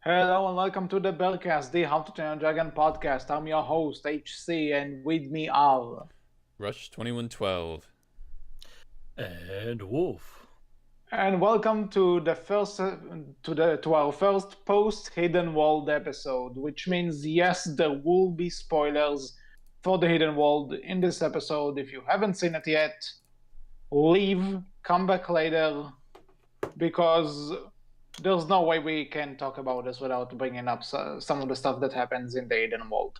Hello and welcome to the Berkcast, the How to Train a Dragon podcast. I'm your host, HC, and with me are... Rush 2112. And Wolf. And welcome to our first post Hidden World episode, which means yes, there will be spoilers for the Hidden World in this episode. If you haven't seen it yet, leave, come back later, because there's no way we can talk about this without bringing up some of the stuff that happens in the Hidden World.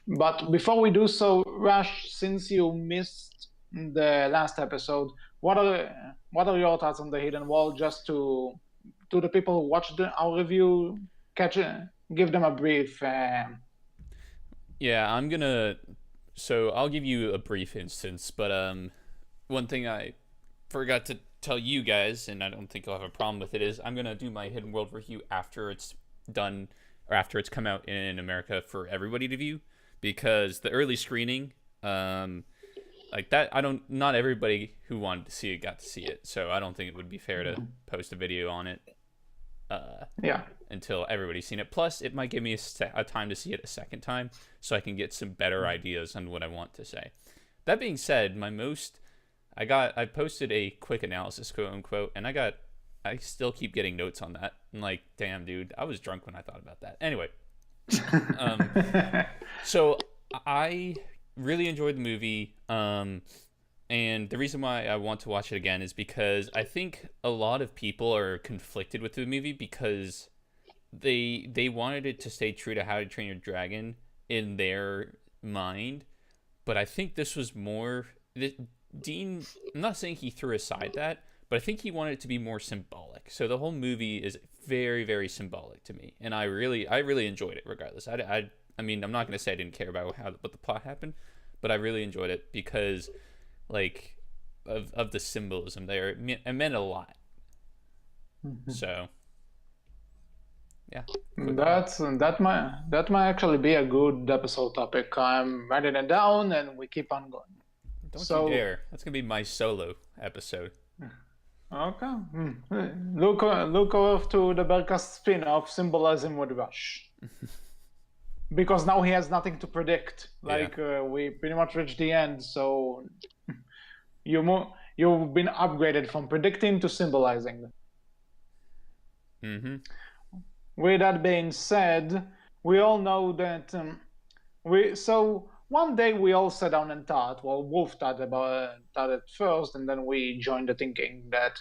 But before we do so, Rush, since you missed the last episode, what are your thoughts on the Hidden World? Just to the people who watched our review, give them a brief. Yeah, I'll give you a brief instance, but one thing I forgot to tell you guys, and I don't think you'll have a problem with it, is I'm gonna do my Hidden World review after it's done, or after it's come out in America for everybody to view, because the early screening, like that, not everybody who wanted to see it got to see it, so I don't think it would be fair to post a video on it until everybody's seen it. Plus, it might give me a time to see it a second time, so I can get some better ideas on what I want to say. That being said, I posted a quick analysis, quote unquote, and I still keep getting notes on that. I'm like, damn, dude, I was drunk when I thought about that. Anyway, so I really enjoyed the movie, and the reason why I want to watch it again is because I think a lot of people are conflicted with the movie because they wanted it to stay true to How to Train Your Dragon in their mind, but I think this was more... Dean, I'm not saying he threw aside that, but I think he wanted it to be more symbolic. So the whole movie is very, very symbolic to me, and I really enjoyed it regardless. I mean, I'm not going to say I didn't care about what the plot happened, but I really enjoyed it because, like, of the symbolism there. It meant a lot. So, yeah. That might actually be a good episode topic. I'm writing it down, and we keep on going. Don't you dare. That's going to be my solo episode. Okay. Look over to the Berkcast spin-off, Symbolism with Rush. Because now he has nothing to predict. We pretty much reached the end, so you've been upgraded from predicting to symbolizing. Mm-hmm. With that being said, we all know that one day we all sat down and thought. Well, Wolf thought it first, and then we joined the thinking that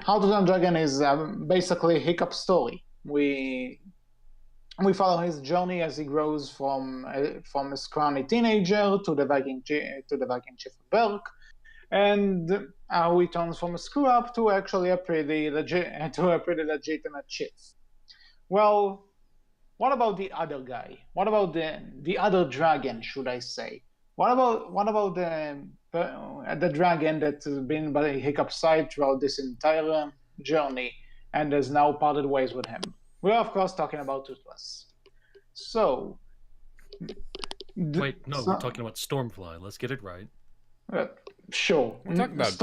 How to Train a Dragon is basically Hiccup's story. We follow his journey as he grows from a scrawny teenager to the Viking chief of Berk, and how he turns from a screw up to actually a pretty legitimate chief. Well, what about the other guy? What about the other dragon, should I say? What about the dragon that's been by Hiccup's side throughout this entire journey and has now parted ways with him? We're of course talking about Toothless. So, we're talking about Stormfly. Let's get it right. Sure. We're talking about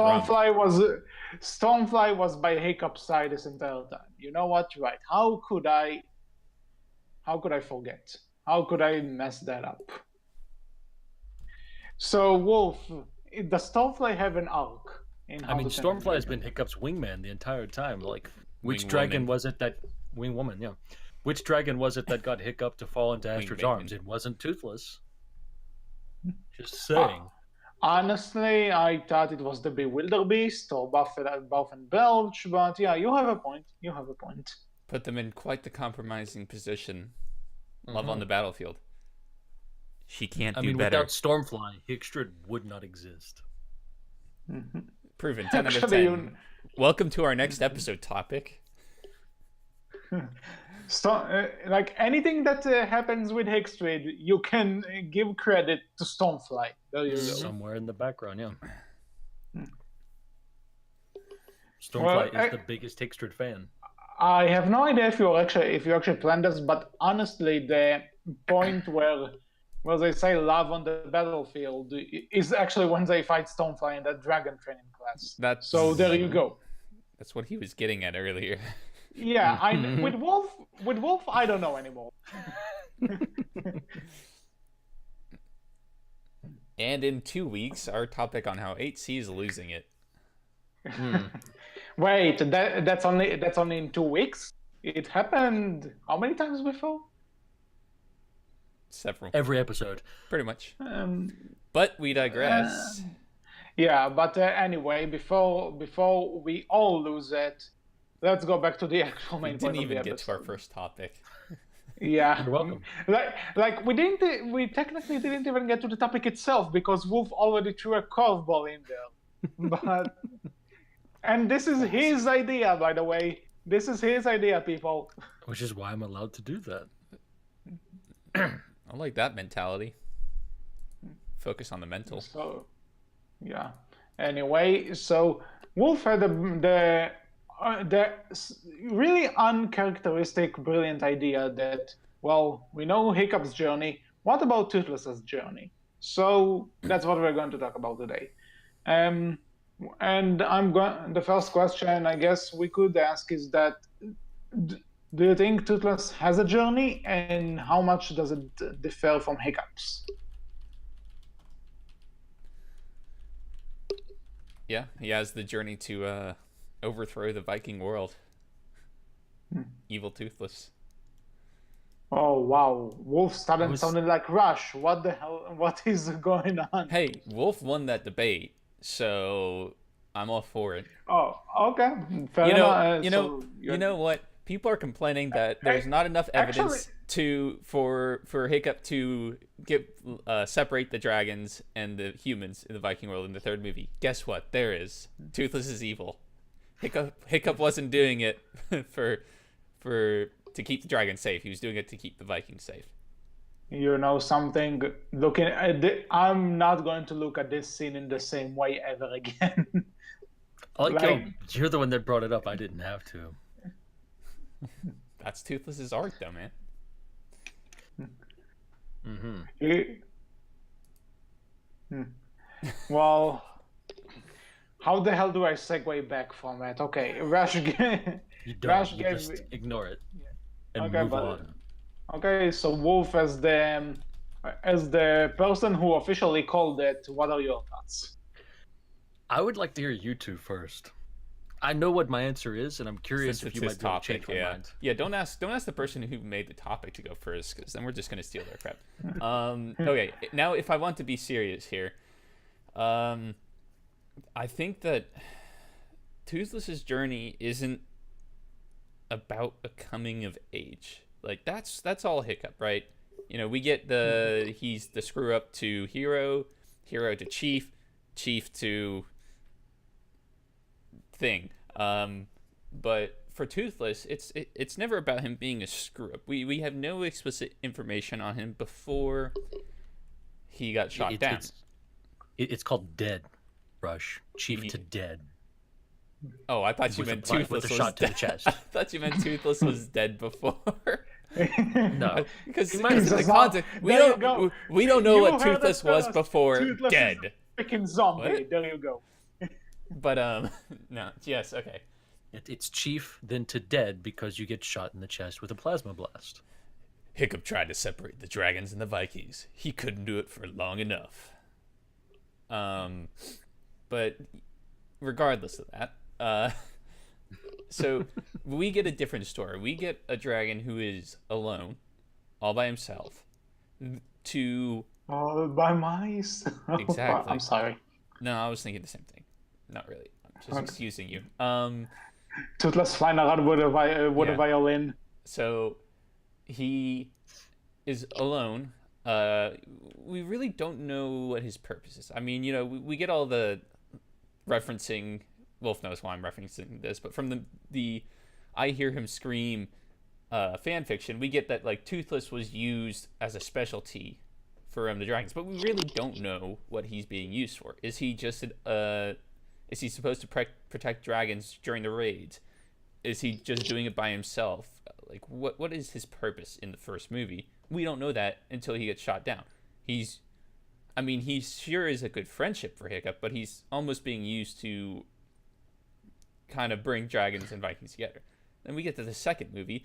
Stormfly was by Hiccup's side this entire time. You know what? Right? How could I forget? How could I mess that up? So, Wolf, does Stormfly have an arc? Stormfly has been Hiccup's wingman the entire time. Like, which dragon was it that... Wingwoman, yeah. Which dragon was it that got Hiccup to fall into Astrid's arms? It wasn't Toothless. Just saying. Honestly, I thought it was the Bewilderbeast or Buff and Belch, but yeah, you have a point. Put them in quite the compromising position. Love on the battlefield. She can't do better. Without Stormfly, Hickstrid would not exist. Proven. 10 out of 10. Welcome to our next episode topic. Like anything that happens with Hickstrid, you can give credit to Stormfly. There you go. Somewhere in the background, yeah. Stormfly is the biggest Hickstrid fan. I have no idea if you actually planned this, but honestly, the point where they say love on the battlefield is actually when they fight Stormfly in that dragon training class. So there you go. That's what he was getting at earlier. Yeah, with Wolf, I don't know anymore. And in 2 weeks, our topic on how 8C is losing it. Wait, that's only in 2 weeks? It happened how many times before? Several. Every episode. Pretty much. But we digress. Yeah, but anyway, before we all lose it, let's go back to the actual main point of the episode. We didn't even get to our first topic. Yeah, you're welcome. Like we technically didn't even get to the topic itself because Wolf already threw a curveball in there. But and this is his idea, by the way. This is his idea, people. Which is why I'm allowed to do that. I like that mentality. Focus on the mental. So, yeah. Anyway, so Wolf had the really uncharacteristic, brilliant idea that, well, we know Hiccup's journey. What about Toothless's journey? So that's what we're going to talk about today. And the first question I guess we could ask is that, do you think Toothless has a journey, and how much does it differ from Hiccup's? Yeah, he has the journey to overthrow the Viking world. Evil Toothless. Oh wow, Wolf sounded like Rush. What the hell? What is going on? Hey, Wolf won that debate, so I'm all for it. Oh, okay. Fair enough. You know what? People are complaining that there's not enough evidence for Hiccup to separate the dragons and the humans in the Viking world in the third movie. Guess what? There is. Toothless is evil. Hiccup wasn't doing it to keep the dragons safe. He was doing it to keep the Vikings safe. You know something? I'm not going to look at this scene in the same way ever again. You're the one that brought it up. I didn't have to. That's Toothless's art, though, man. Well, how the hell do I segue back from it? Okay, Rush. You don't. You just ignore it and move on. Okay, so Wolf as the person who officially called it. What are your thoughts? I would like to hear you two first. I know what my answer is, and I'm curious if you might be able to change my mind. Yeah, don't ask the person who made the topic to go first, because then we're just going to steal their crap. Okay, now if I want to be serious here, I think that Toothless's journey isn't about a coming of age. Like that's all Hiccup, right? You know, we get he's the screw up to hero to chief to thing. But for Toothless, it's never about him being a screw up. We have no explicit information on him before he got shot down. It's called dead, Rush. Chief to dead. Oh, I thought you meant Toothless was shot to the chest. I thought you meant Toothless was dead before. No, because in the context, we don't know what Toothless was before dead. Freaking zombie. What? There you go. But no, yes, okay. It's chief then to dead because you get shot in the chest with a plasma blast. Hiccup tried to separate the dragons and the Vikings. He couldn't do it for long enough. But regardless of that, so we get a different story. We get a dragon who is alone, all by himself, all by myself. Exactly. I'm sorry. No, I was thinking the same thing. Not really. I'm just excusing you. Toothless flying around with a violin. So he is alone. We really don't know what his purpose is. I mean, you know, we get all the referencing. Wolf knows why I'm referencing this, but from the I Hear Him Scream fan fiction, we get that like Toothless was used as a specialty for the dragons, but we really don't know what he's being used for. Is he just is he supposed to protect dragons during the raids? Is he just doing it by himself? Like, what is his purpose in the first movie? We don't know that until he gets shot down. He sure is a good friendship for Hiccup, but he's almost being used to kind of bring dragons and Vikings together. Then we get to the second movie.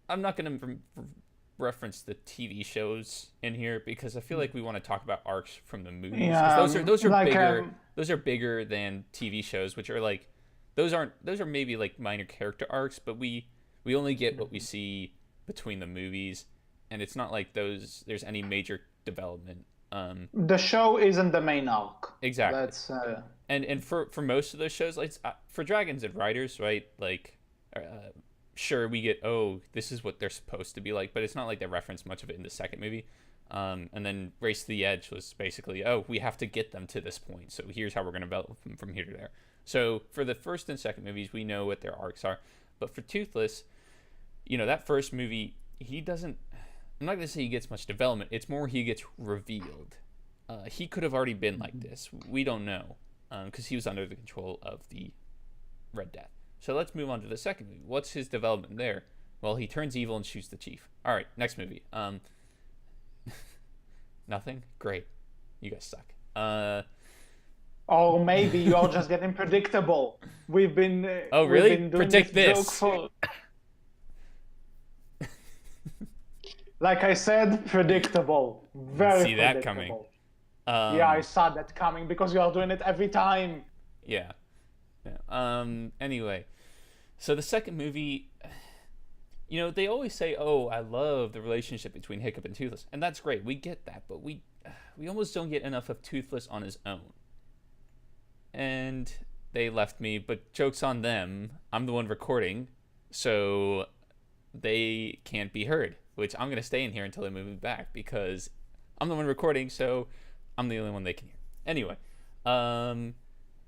I'm not going to reference the TV shows in here because I feel like we want to talk about arcs from the movies. Yeah, those are like, bigger. Those are bigger than TV shows, which are like those are maybe like minor character arcs, but we only get what we see between the movies, and it's not like there's any major development. The show isn't the main arc. Exactly. That's and for most of those shows, like for Dragons and Riders, right? Like, sure, we get, oh, this is what they're supposed to be like, but it's not like they reference much of it in the second movie. And then Race to the Edge was basically, oh, we have to get them to this point, so here's how we're going to develop them from here to there. So for the first and second movies, we know what their arcs are. But for Toothless, that first movie, he doesn't, I'm not going to say he gets much development. It's more he gets revealed. He could have already been like this. We don't know, because he was under the control of the Red Death. So let's move on to the second movie. What's his development there? Well, he turns evil and shoots the chief. All right, next movie. Nothing? Great. You guys suck. Or maybe you're just getting predictable. We've been. Oh, really? We've been doing Predict this. this. Joke for... Like I said, predictable. Very see that predictable. coming. Yeah, I saw that coming because you are doing it every time. Yeah. Anyway, so the second movie, they always say, oh, I love the relationship between Hiccup and Toothless, and that's great. We get that, but we almost don't get enough of Toothless on his own. And they left me, but joke's on them. I'm the one recording, so they can't be heard, which I'm going to stay in here until they move me back because I'm the one recording, so I'm the only one they can hear. Anyway,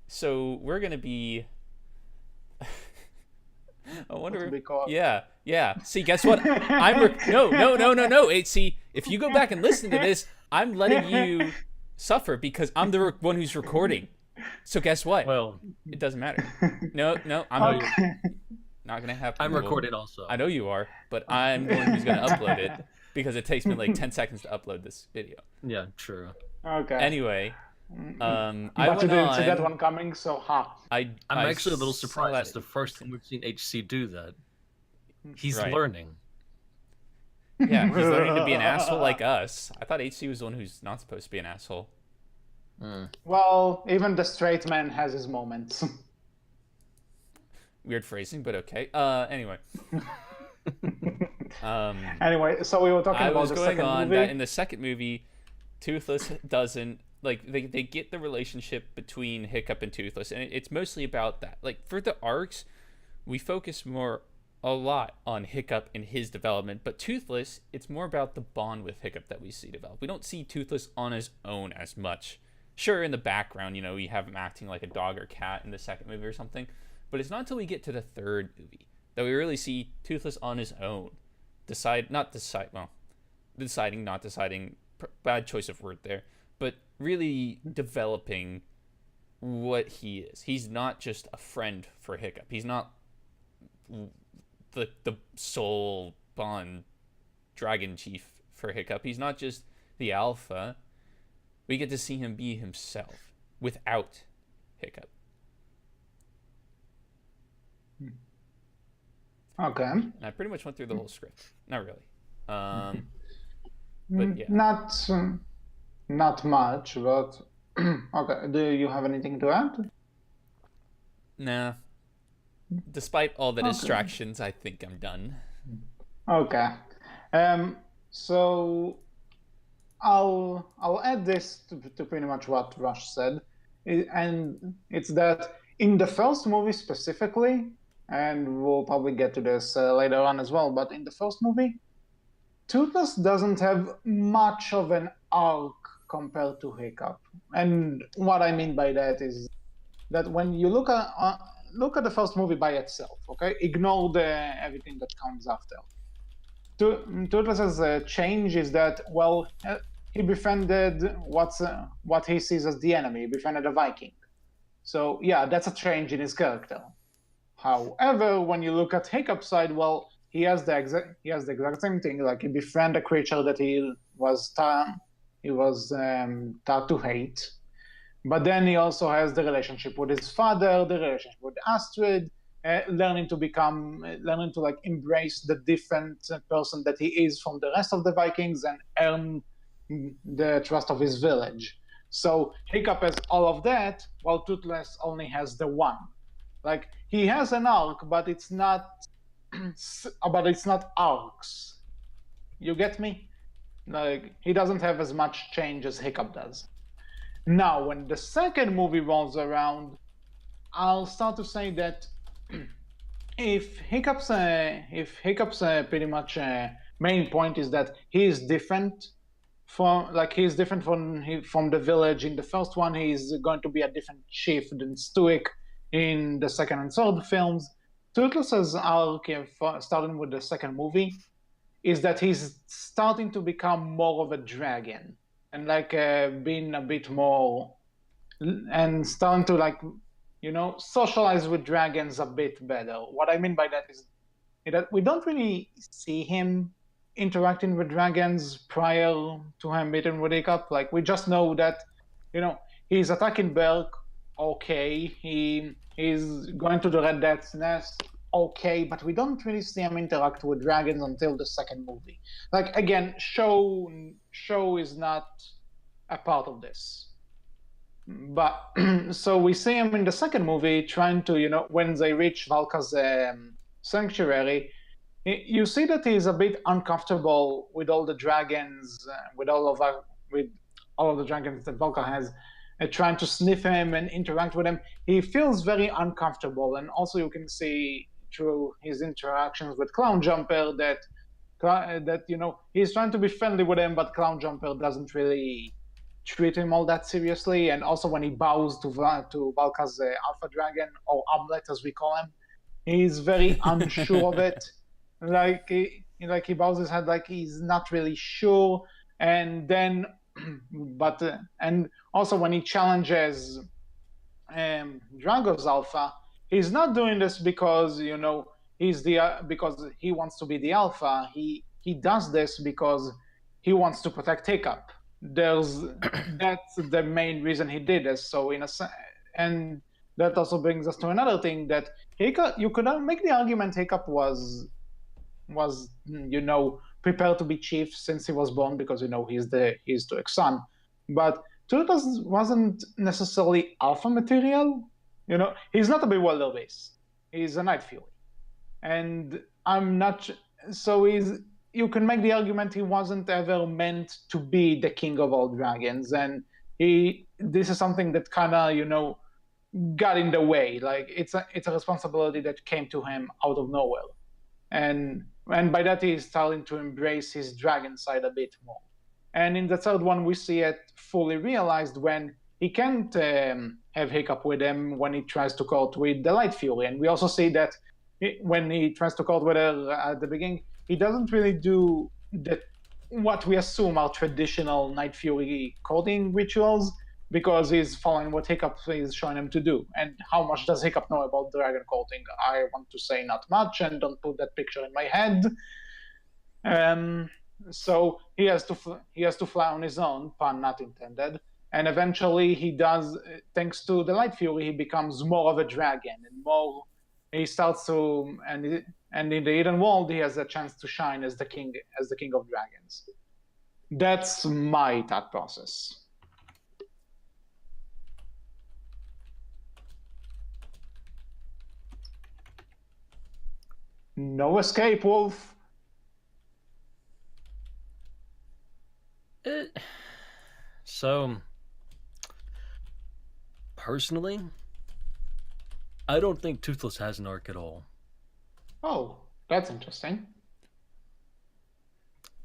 so we're going to be... I wonder if... Yeah. See, guess what? No. See, if you go back and listen to this, I'm letting you suffer because I'm the one who's recording. So guess what? Well, it doesn't matter. No, I'm not going to happen. I'm recording also. I know you are, but I'm the one who's going to upload it because it takes me like 10 seconds to upload this video. Yeah, true. Okay. Anyway... but you didn't see that one coming, so I'm actually a little surprised. It's the first time we've seen HC do that. He's learning. Yeah, he's learning to be an asshole like us. I thought HC was the one who's not supposed to be an asshole. Well, even the straight man has his moments. Weird phrasing, but okay. Anyway. Anyway, so we were talking about the second movie. That in the second movie, Toothless doesn't... Like, they get the relationship between Hiccup and Toothless, and it's mostly about that. Like, for the arcs, we focus a lot on Hiccup and his development, but Toothless, it's more about the bond with Hiccup that we see develop. We don't see Toothless on his own as much. Sure, in the background, we have him acting like a dog or cat in the second movie or something, but it's not until we get to the third movie that we really see Toothless on his own. Deciding, not deciding, bad choice of word there, but really developing what he is. He's not just a friend for Hiccup. He's not the sole bond dragon chief for Hiccup. He's not just the alpha. We get to see him be himself without Hiccup. Okay. And I pretty much went through the whole script. Not really. But yeah. Not much, but okay. Do you have anything to add? Nah. Despite all the distractions, I think I'm done. Okay. So I'll add this to pretty much what Rush said, and it's that in the first movie specifically, and we'll probably get to this later on as well, but in the first movie, Toothless doesn't have much of an arc compared to Hiccup. And what I mean by that is that when you look at the first movie by itself, okay, ignore everything that comes after. Toothless's change is that, well, he befriended what he sees as the enemy. He befriended a Viking. So yeah, that's a change in his character. However, when you look at Hiccup's side, well, he has the exact same thing. Like, he befriended a creature that he was taught to hate. But then he also has the relationship with his father, the relationship with Astrid, learning to like embrace the different person that he is from the rest of the Vikings and earn the trust of his village. So Hiccup has all of that, while Toothless only has the one. Like he has an arc, but it's not arcs. You get me? Like he doesn't have as much change as Hiccup does. Now, when the second movie rolls around, I'll start to say that if Hiccup's pretty much main point is that he is different from the village. In the first one, he's going to be a different chief than Stuik in the second and third films. Toothless's arc, starting with the second movie, is that he's starting to become more of a dragon and like being a bit more and starting to like socialize with dragons a bit better. What I mean by that is that we don't really see him interacting with dragons prior to him meeting with Hiccup. Like we just know that he's attacking Berk, okay, he's going to the Red Death's Nest, okay, but we don't really see him interact with dragons until the second movie. Like again, show is not a part of this. But so we see him in the second movie trying to, when they reach Valka's sanctuary, you see that he's a bit uncomfortable with all the dragons, with all of the dragons that Valka has, trying to sniff him and interact with him. He feels very uncomfortable, and also you can see through his interactions with Clown Jumper that he's trying to be friendly with him, but Clown Jumper doesn't really treat him all that seriously. And also when he bows to Valka's Alpha Dragon, or Omelette as we call him, he's very unsure of it. Like he bows his head like he's not really sure. And then, and also when he challenges Drago's Alpha, he's not doing this because because he wants to be the Alpha. He does this because he wants to protect Hiccup. That's the main reason he did this. So and that also brings us to another thing, that Hiccup, you could make the argument Hiccup was prepared to be chief since he was born, because he's Stuik's son. But Toothless wasn't necessarily alpha material. He's not a bewilder base. He's a Night Fury, and I'm not. So you can make the argument he wasn't ever meant to be the king of all dragons, and this is something that kind of got in the way. Like it's a responsibility that came to him out of nowhere, and by that he's starting to embrace his dragon side a bit more. And in the third one, we see it fully realized when he can't have Hiccup with him when he tries to court with the Light Fury, and we also see that when he tries to court with her at the beginning, he doesn't really do what we assume are traditional Night Fury courting rituals, because he's following what Hiccup is showing him to do. And how much does Hiccup know about dragon courting? I want to say not much, and don't put that picture in my head. So he has to fly on his own, pun not intended. And eventually he does, thanks to the Light Fury, he becomes more of a dragon, and he starts to, and in the Eden World, he has a chance to shine as the king of dragons. That's my thought process. No escape, Wolf. So, personally, I don't think Toothless has an arc at all. Oh, that's interesting.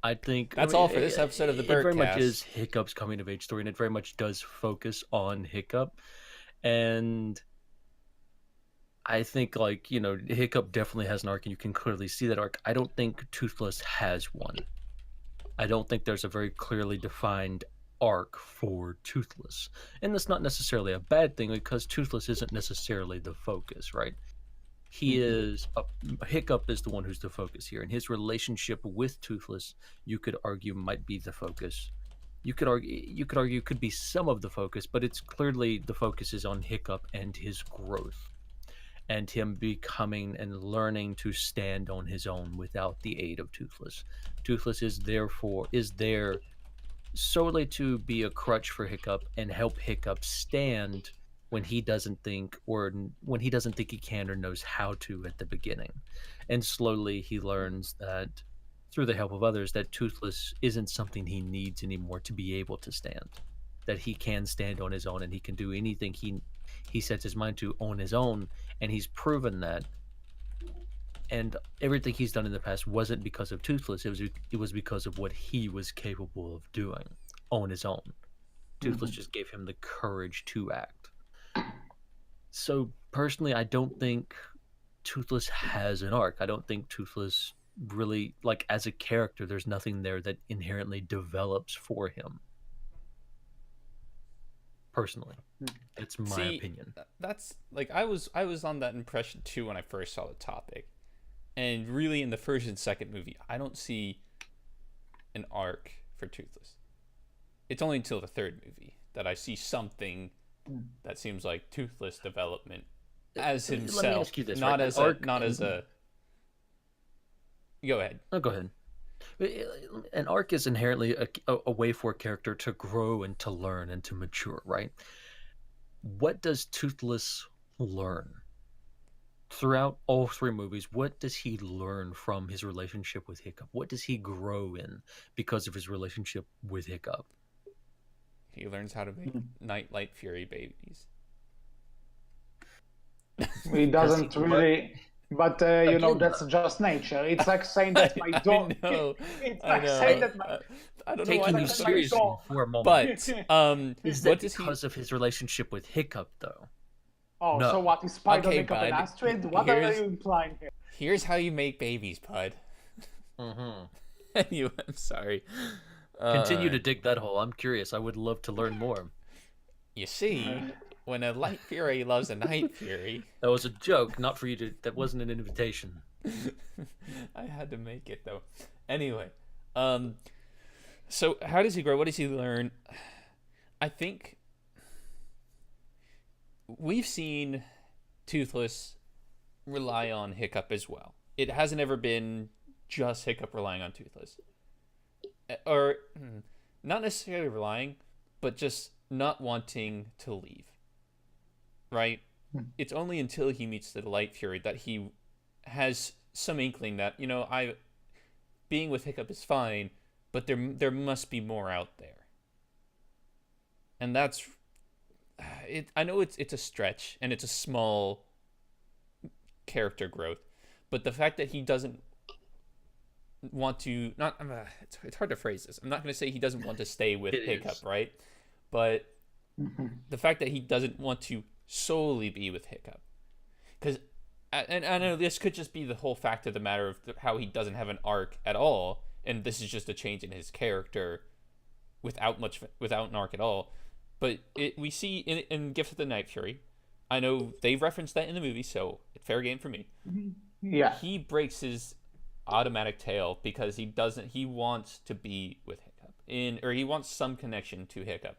I think that's all for this episode of the Berkcast. It very much is Hiccup's coming of age story, and it very much does focus on Hiccup. And I think, Hiccup definitely has an arc, and you can clearly see that arc. I don't think Toothless has one. I don't think there's a very clearly defined arc for Toothless. And that's not necessarily a bad thing, because Toothless isn't necessarily the focus, right? Hiccup is the one who's the focus here, and his relationship with Toothless, you could argue, might be the focus. You could argue could be some of the focus, but it's clearly the focus is on Hiccup and his growth. and him becoming and learning to stand on his own without the aid of Toothless. Toothless is there solely to be a crutch for Hiccup and help Hiccup stand when he doesn't think he can or knows how to at the beginning. And slowly he learns that through the help of others that Toothless isn't something he needs anymore to be able to stand. That he can stand on his own and he can do anything he sets his mind to on his own, and he's proven that. And everything he's done in the past wasn't because of Toothless. It was because of what he was capable of doing on his own. Toothless just gave him the courage to act. So personally, I don't think Toothless has an arc. I don't think Toothless really, like, as a character, there's nothing there that inherently develops for him. Personally, it's my opinion. That's like I was on that impression too when I first saw the topic. And really, in the first and second movie, I don't see an arc for Toothless. It's only until the third movie that I see something that seems like Toothless development as himself. Let me ask you this, not as a. Go ahead. Oh, go ahead. An arc is inherently a way for a character to grow and to learn and to mature, right? What does Toothless learn? Throughout all three movies, what does he learn from his relationship with Hiccup? What does he grow in because of his relationship with Hiccup? He learns how to make Nightlight Fury babies. He doesn't really... But, you know, that's just nature. It's like saying that my dog... It's like saying that my... I don't know why taking you seriously for a moment. But, is that because of his relationship with Hiccup, though? Oh, no. So what? Is Spider Hiccup and Astrid? What are you implying here? Here's how you make babies, Bud. Anyway, I'm sorry. Continue to dig that hole. I'm curious. I would love to learn more. You see... When a Light Fury loves a Night Fury... That was a joke, not for you to... That wasn't an invitation. I had to make it, though. Anyway. So, how does he grow? What does he learn? I think... We've seen Toothless rely on Hiccup as well. It hasn't ever been just Hiccup relying on Toothless. Or, not necessarily relying, but just not wanting to leave. Right? It's only until he meets the Light Fury that he has some inkling that, you know, being with Hiccup is fine, but there must be more out there. And that's it. I know it's a stretch and it's a small character growth, but the fact that he doesn't want to it's hard to phrase this. I'm not going to say he doesn't want to stay with Hiccup, right? But the fact that he doesn't want to solely be with Hiccup, because and I know this could just be the whole fact of the matter of how he doesn't have an arc at all, and this is just a change in his character without an arc at all. But we see in Gift of the Night Fury, I know they referenced that in the movie, so fair game for me. Yeah, he breaks his automatic tail because he wants to be with Hiccup or he wants some connection to Hiccup.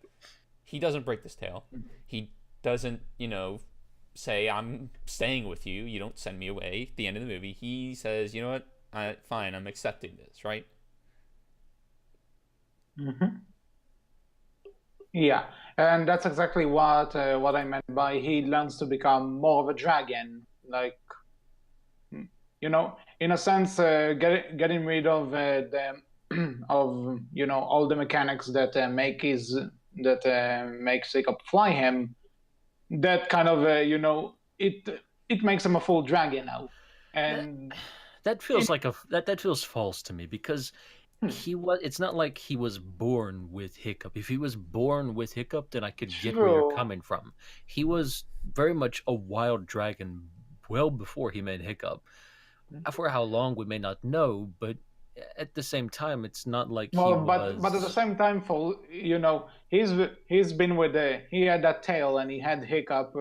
He doesn't break this tail. He doesn't, you know, say, I'm staying with you, you don't send me away at the end of the movie. He says, you know what, fine, I'm accepting this, right? Yeah, and that's exactly what I meant by he learns to become more of a dragon. Like, you know, in a sense, getting rid of of, you know, all the mechanics that makes Hiccup fly him. That kind of, you know, it makes him a full dragon now, and that feels that feels false to me, because it's not like he was born with Hiccup. If he was born with Hiccup, then I could get where you're coming from. He was very much a wild dragon well before he met Hiccup. For how long we may not know, but at the same time, it's not like but at the same time, for, you know, he's been with he had that tail and he had Hiccup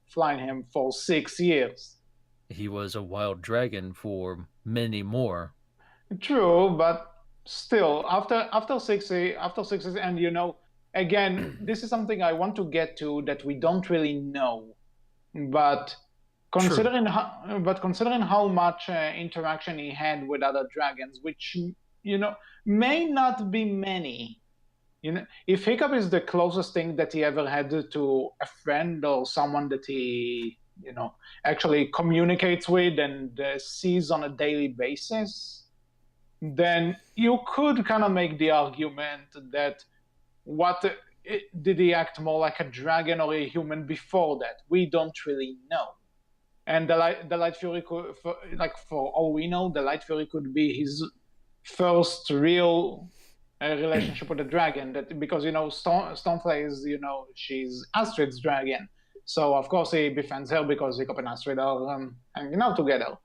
flying him for 6 years. He was a wild dragon for many more. True, but still, after 6 years, and, you know, again, this is something I want to get to that we don't really know, but considering how much interaction he had with other dragons, which may not be many. If Hiccup is the closest thing that he ever had to a friend or someone that he actually communicates with and sees on a daily basis, then you could kind of make the argument that did he act more like a dragon or a human before that? We don't really know. And the Light Fury could, for all we know, the Light Fury could be his first real relationship with a dragon. Because Stormfly is she's Astrid's dragon, so of course he befriends her because Hiccup and Astrid are hanging out together.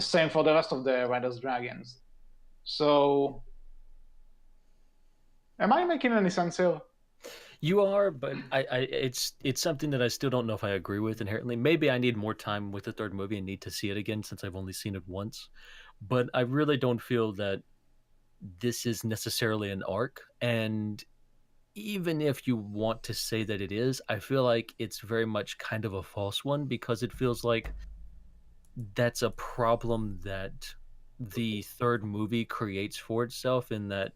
Same for the rest of the Riders dragons. So, am I making any sense here? You are, but it's something that I still don't know if I agree with inherently. Maybe I need more time with the third movie and need to see it again since I've only seen it once. But I really don't feel that this is necessarily an arc. And even if you want to say that it is, I feel like it's very much kind of a false one, because it feels like that's a problem that the third movie creates for itself, in that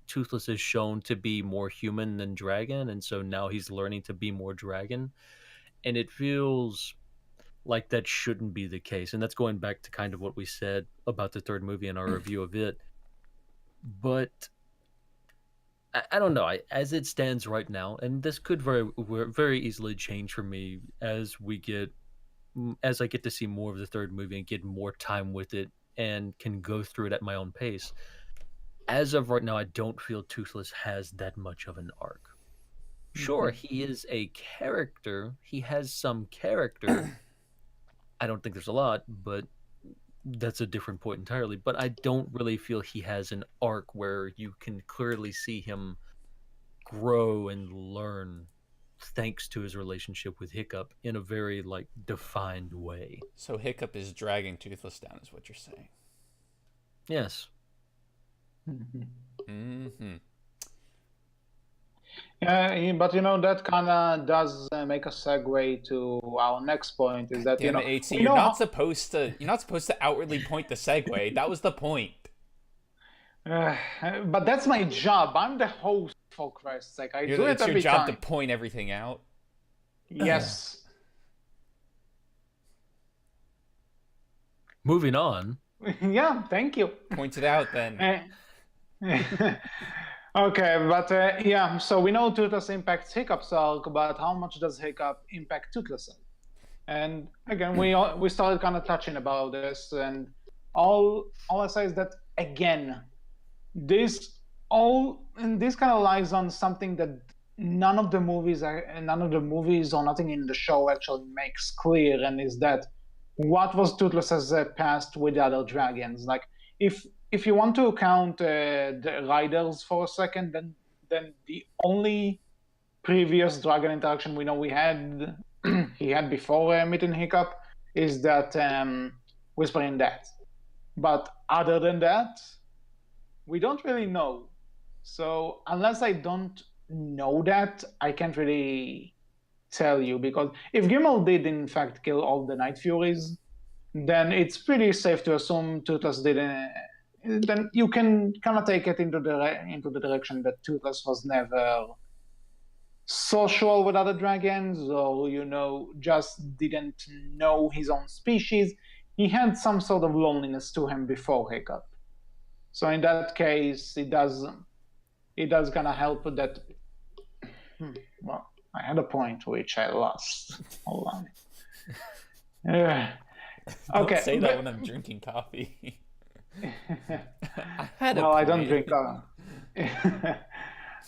Toothless is shown to be more human than dragon, and so now he's learning to be more dragon, and it feels like that shouldn't be the case. And that's going back to kind of what we said about the third movie in our review of it. But I don't know, as it stands right now, and this could very easily change for me as I get to see more of the third movie and get more time with it and can go through it at my own pace. As of right now, I don't feel Toothless has that much of an arc. Sure, he is a character. He has some character. I don't think there's a lot, but that's a different point entirely. But I don't really feel he has an arc where you can clearly see him grow and learn thanks to his relationship with Hiccup in a very defined way. So Hiccup is dragging Toothless down, is what you're saying? Yes. Yeah, but that kind of does make a segue to our next point. Is that Damn it, AC, you're not supposed to outwardly point the segue. That was the point. But that's my job. I'm the host, for Christ's sake. It's your job to point everything out. Yes. Moving on. Yeah, thank you. Point it out then. Okay, but so we know Toothless impacts Hiccup's arc, but how much does Hiccup impact Toothless? And again, we started kind of touching about this, and all I say is that again, this kind of lies on something that none of the movies or nothing in the show actually makes clear, and is that what was Toothless's past with the other dragons? Like, if you want to count the Riders for a second, then the only previous dragon interaction we know he had before meeting Hiccup is that Whispering Death. But other than that, we don't really know. So unless I don't know that, I can't really tell you, because if Gimel did in fact kill all the Night Furies, then it's pretty safe to assume Toothless didn't. Then you can kind of take it into the direction that Toothless was never social with other dragons, or just didn't know his own species. He had some sort of loneliness to him before Hiccup. So in that case, it does kind of help that. Well, I had a point which I lost. Hold on. Don't say that when I'm drinking coffee. I don't drink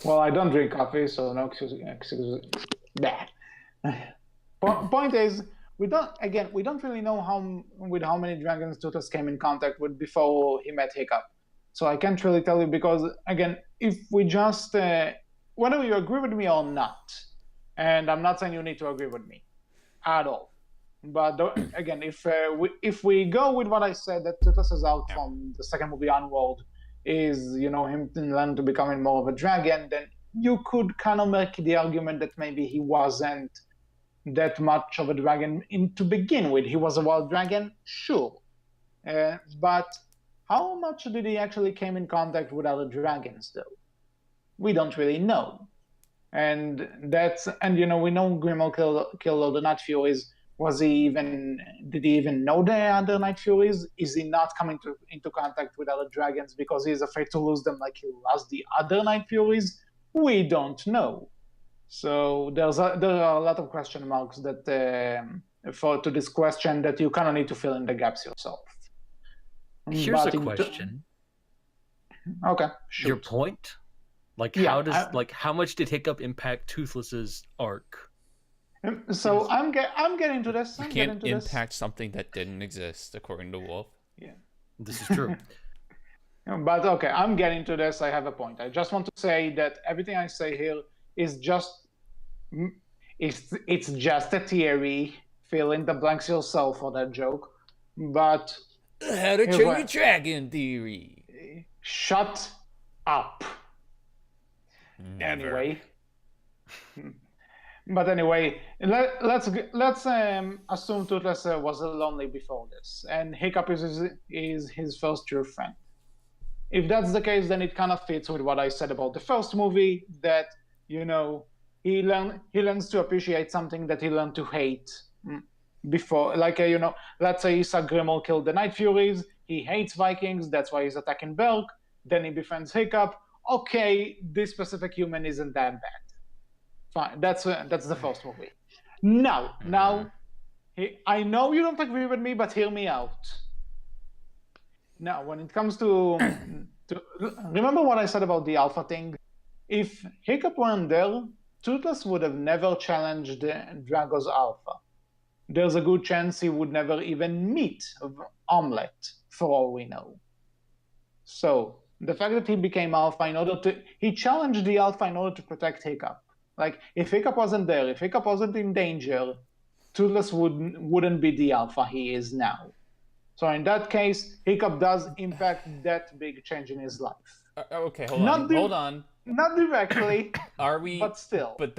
well, I don't drink coffee, so no excuse. Point is, we don't really know how many dragons Toothless came in contact with before he met Hiccup. So I can't really tell you, because again, if we just whether you agree with me or not, and I'm not saying you need to agree with me at all. But again, if we go with what I said, that Toothless's arc from the second movie onward is him learning to becoming more of a dragon, then you could kind of make the argument that maybe he wasn't that much of a dragon to begin with. He was a wild dragon, sure. But how much did he actually came in contact with other dragons, though? We don't really know. And we know Grimmel killed all the Night Furies. Did he even know the other Night Furies? Is he not coming into contact with other dragons because he's afraid to lose them like he lost the other Night Furies? We don't know. So there are a lot of question marks that to this question that you kind of need to fill in the gaps yourself. Here's a question. Okay, shoot. Your point? How much did Hiccup impact Toothless's arc? So I'm getting to this. You can't impact something that didn't exist, according to Wolf. Yeah, this is true. But okay, I'm getting to this. I have a point. I just want to say that everything I say here is just it's just a theory. Fill in the blanks yourself for that joke. But how to train a dragon theory. Shut up. Never. Anyway. But anyway, let's assume Toothless was lonely before this, and Hiccup is his first true friend. If that's the case, then it kind of fits with what I said about the first movie, that he learns to appreciate something that he learned to hate before. Let's say he saw Grimmel kill the Night Furies. He hates Vikings. That's why he's attacking Berk. Then he befriends Hiccup. Okay, this specific human isn't that bad. Fine, that's the first movie. Now, I know you don't agree with me, but hear me out. Now, when it comes to remember what I said about the alpha thing? If Hiccup weren't there, Toothless would have never challenged Drago's alpha. There's a good chance he would never even meet Omelette, for all we know. So the fact that he became alpha he challenged the alpha in order to protect Hiccup. Like, if Hiccup wasn't there, if Hiccup wasn't in danger, Toothless wouldn't be the alpha he is now. So in that case, Hiccup does impact that big change in his life. Okay, hold on. Not directly, Are we? But still. But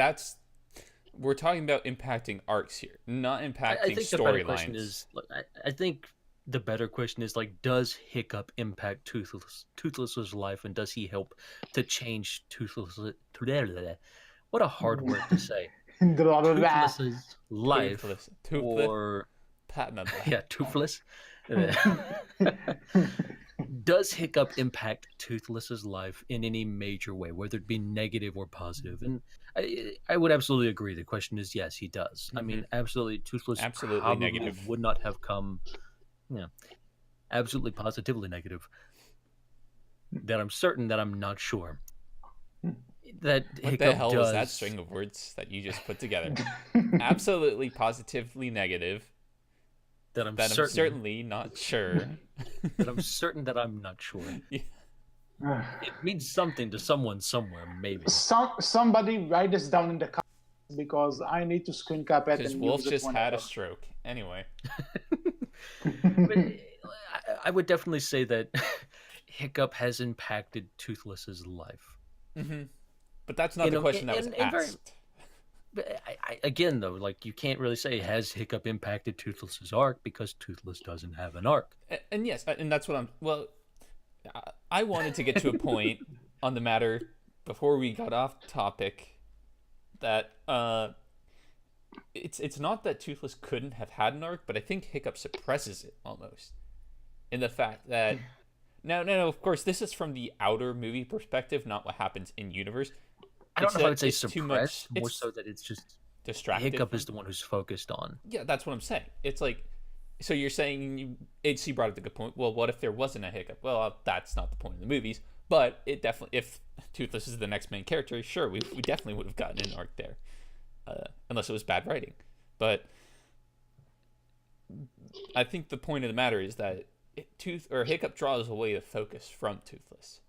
we're talking about impacting arcs here, not impacting storylines. I think the better question is, does Hiccup impact Toothless's life, and does he help to change what a hard word to say. Toothless's life. Or Toothless. Does Hiccup impact Toothless's life in any major way, whether it be negative or positive? And I would absolutely agree. The question is, yes, he does. Mm-hmm. I mean, absolutely, Toothless probably negative would not have come, absolutely positively negative. That I'm certain, that I'm not sure. That what Hiccup the hell does... is that string of words that you just put together? Absolutely, positively negative. That I'm certainly not sure. That I'm certain that I'm not sure. Yeah. It means something to someone somewhere, maybe. Somebody write this down in the comments, because I need to screen cap it. Because Wolf just had a stroke. Anyway. But I would definitely say that Hiccup has impacted Toothless's life. Mm-hmm. But that's not the question that was asked. Again, though, you can't really say, has Hiccup impacted Toothless's arc, because Toothless doesn't have an arc. And yes, and that's what I wanted to get to a point on the matter before we got off topic, that it's not that Toothless couldn't have had an arc, but I think Hiccup suppresses it almost, in the fact that no, of course, this is from the outer movie perspective, not what happens in universe. I don't know if I would say suppressed, more so that it's just distracted. Hiccup is the one who's focused on. Yeah, that's what I'm saying. It's like, so you're saying, HC brought up the good point. Well, what if there wasn't a Hiccup? Well, that's not the point of the movies. But it definitely, if Toothless is the next main character, sure, we definitely would have gotten an arc there, unless it was bad writing. But I think the point of the matter is that Hiccup draws away the focus from Toothless.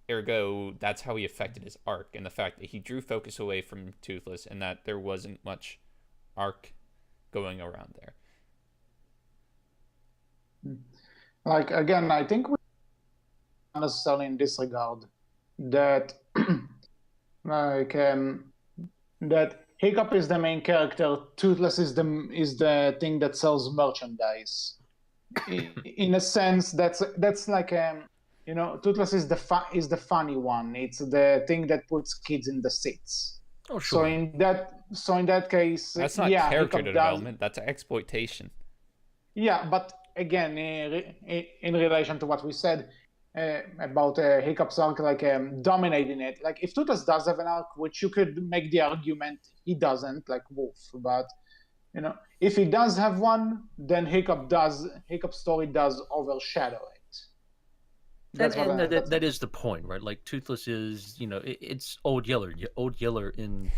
Ergo, that's how he affected his arc, and the fact that he drew focus away from Toothless, and that there wasn't much arc going around there. Again, I think we not necessarily in this regard that that Hiccup is the main character. Toothless is the thing that sells merchandise. In a sense, that's like Toothless is the funny one. It's the thing that puts kids in the seats. Oh, sure. So in that case, that's not character development. That's exploitation. Yeah, but again, in relation to what we said about Hiccup's arc, like dominating it. Like if Toothless does have an arc, which you could make the argument he doesn't, like Wolf, but if he does have one, then Hiccup's story does overshadow it. That is the point, right? Like Toothless is, it's Old Yeller. Old Yeller in,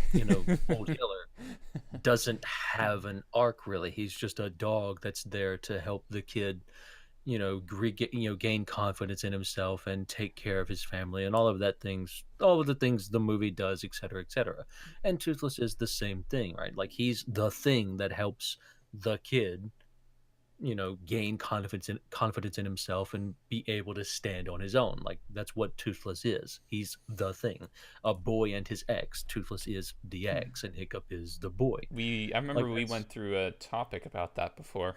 Old Yeller doesn't have an arc really. He's just a dog that's there to help the kid, gain confidence in himself and take care of his family and all of the things the movie does, et cetera, et cetera. And Toothless is the same thing, right? Like he's the thing that helps the kid gain confidence in himself and be able to stand on his own. Like that's what Toothless is. He's the thing. A boy and his ex. Toothless is the ex, and Hiccup is the boy. I remember we went through a topic about that before.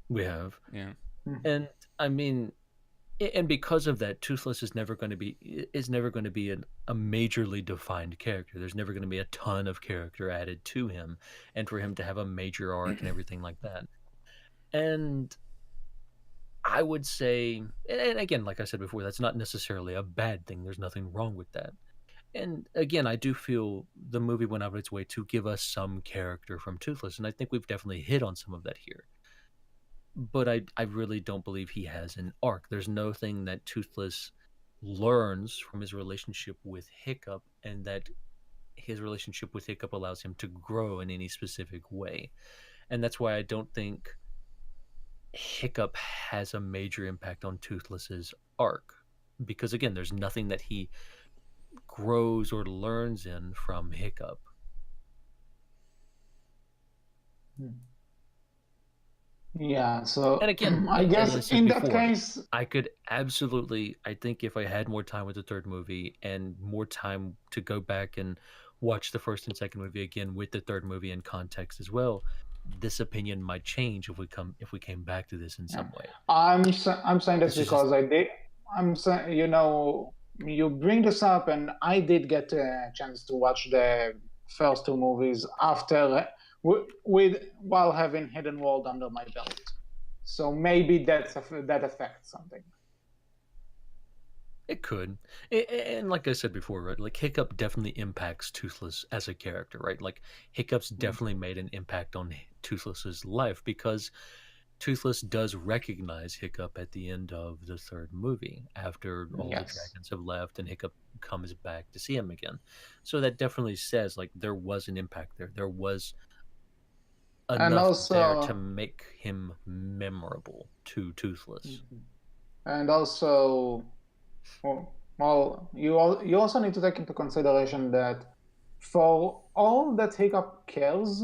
We have. Yeah. And I mean, and because of that, Toothless is never going to be a majorly defined character. There's never going to be a ton of character added to him, and for him to have a major arc and everything like that. And I would say, and again, like I said before, that's not necessarily a bad thing. There's nothing wrong with that. And again, I do feel the movie went out of its way to give us some character from Toothless, and I think we've definitely hit on some of that here. But I really don't believe he has an arc. There's nothing that Toothless learns from his relationship with Hiccup, and that his relationship with Hiccup allows him to grow in any specific way. And that's why I don't think Hiccup has a major impact on Toothless's arc, because again, there's nothing that he grows or learns in from Hiccup. Yeah, so and again, I guess in that case, I could absolutely, I think if I had more time with the third movie and more time to go back and watch the first and second movie again with the third movie in context as well, this opinion might change if we came back to this in some way. I'm saying this because I did. I'm saying, you bring this up, and I did get a chance to watch the first two movies after while having Hidden World under my belt. So maybe that affects something. It could. And like I said before, right, like Hiccup definitely impacts Toothless as a character, right? Like Hiccup's definitely made an impact on Toothless's life, because Toothless does recognize Hiccup at the end of the third movie after all the dragons have left and Hiccup comes back to see him again. So that definitely says like there was an impact there. There was enough there to make him memorable to Toothless. And also, well, you also need to take into consideration that for all that Hiccup cares,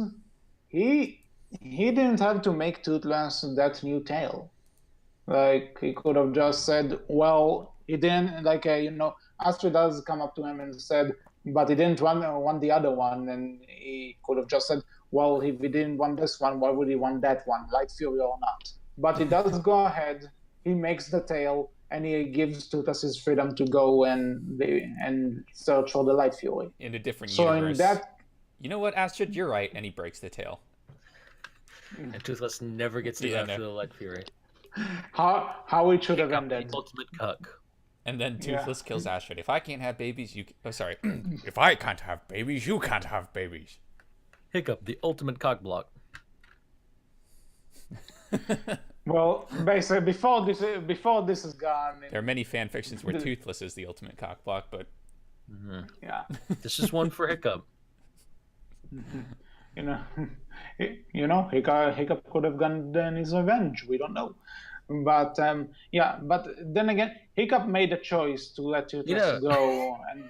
he didn't have to make Toothless that new tail. Like, he could have just said, well, he didn't, like, Astrid does come up to him and said, but he didn't want the other one, and he could have just said, well, if he didn't want this one, why would he want that one, Light Fury or not? But he does go ahead, he makes the tail, and he gives Toothless his freedom to go and search for the Light Fury. In a different universe. So in that... You know what, Astrid, you're right, and he breaks the tail. And Toothless never gets to go after the Light Fury. How it should have ended. The ultimate cuck. And then Toothless kills Astrid. If I can't have babies, you... Oh, sorry. If I can't have babies, you can't have babies. Hiccup, the ultimate cock block. Well, basically, before this is gone... There are many fan fictions where Toothless is the ultimate cock block, but... Yeah. This is one for Hiccup. Hiccup could have gotten his revenge. We don't know. But but then again, Hiccup made a choice to let Toothless go, and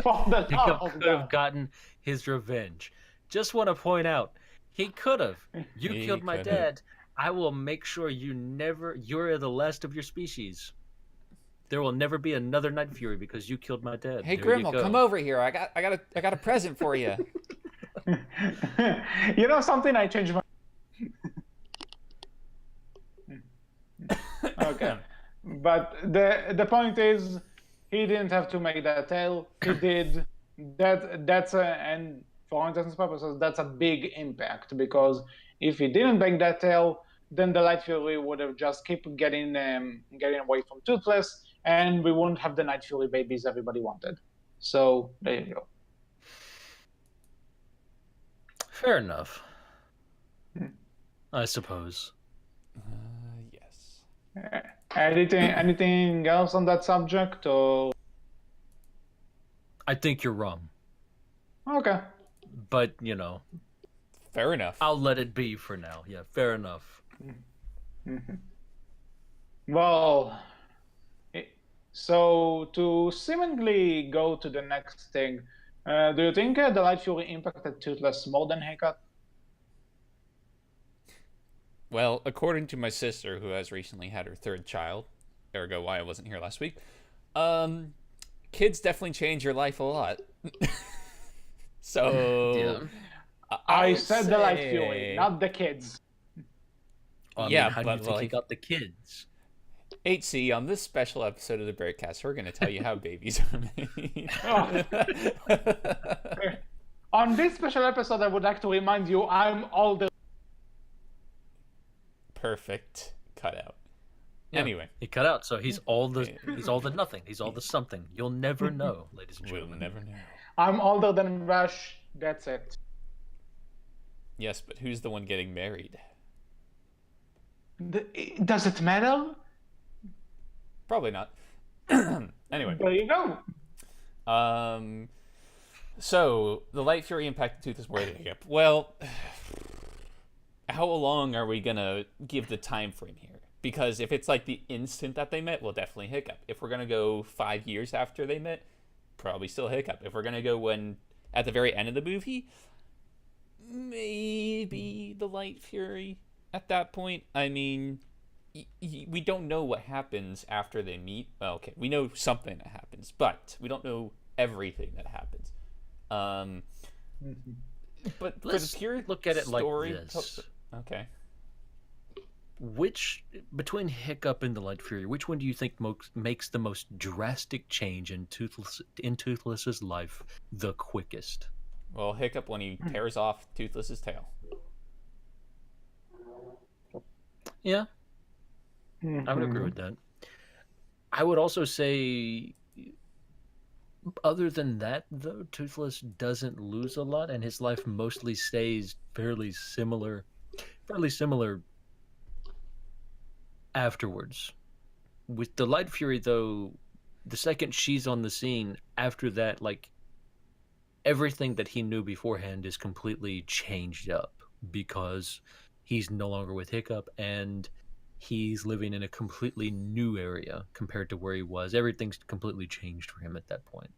for the Hiccup could have gotten his revenge. Just want to point out, he could have. You killed my dad. I will make sure you're the last of your species. There will never be another Night Fury because you killed my dad. Hey, Grimmel, come over here. I got a present for you. You know something? I changed my. Okay, but the point is, he didn't have to make that tail. He did. And for all intents and purposes, that's a big impact, because if he didn't make that tail, then the Light Fury would have just keep getting away from Toothless, and we wouldn't have the Night Fury babies everybody wanted. So there you go. Fair enough. I suppose. Yes. Anything else on that subject, or? I think you're wrong. Okay. But, Fair enough. I'll let it be for now. Yeah, fair enough. Mm-hmm. Well, so to seemingly go to the next thing, do you think the Light Fury impacted Toothless more than Hiccup? Well, according to my sister, who has recently had her third child, ergo why I wasn't here last week, kids definitely change your life a lot. So, yeah. I said the Light Fury, not the kids. Well, yeah, how do you think he got the kids? HC, on this special episode of the Berkcast, we're going to tell you how babies are made. On this special episode, I would like to remind you, I'm older. Perfect. Cut out. Yeah, anyway, he cut out, so he's all the nothing. He's all the something. You'll never know, ladies and gentlemen. We'll never know. I'm older than Rush. That's it. Yes, but who's the one getting married? Does it matter? Probably not. Anyway. There you go. So the Light Fury impacted Toothless more than Hiccup. Well, how long are we gonna give the time frame here? Because if it's like the instant that they met, well, definitely Hiccup. If we're gonna go 5 years after they met, probably still Hiccup. If we're gonna go at the very end of the movie, maybe the Light Fury at that point. I mean, we don't know what happens after they meet. Well, okay, we know something that happens, but we don't know everything that happens. But let's for the pure look at it story, like this. Okay. Between Hiccup and the Light Fury, which one do you think makes the most drastic change in Toothless's life the quickest? Well, Hiccup when he tears off Toothless's tail. Yeah, I would agree with that. I would also say, other than that, though, Toothless doesn't lose a lot, and his life mostly stays fairly similar afterwards. With the Light Fury, though, the second she's on the scene, after that, like, everything that he knew beforehand is completely changed up, because he's no longer with Hiccup, and he's living in a completely new area compared to where he was. Everything's completely changed for him at that point.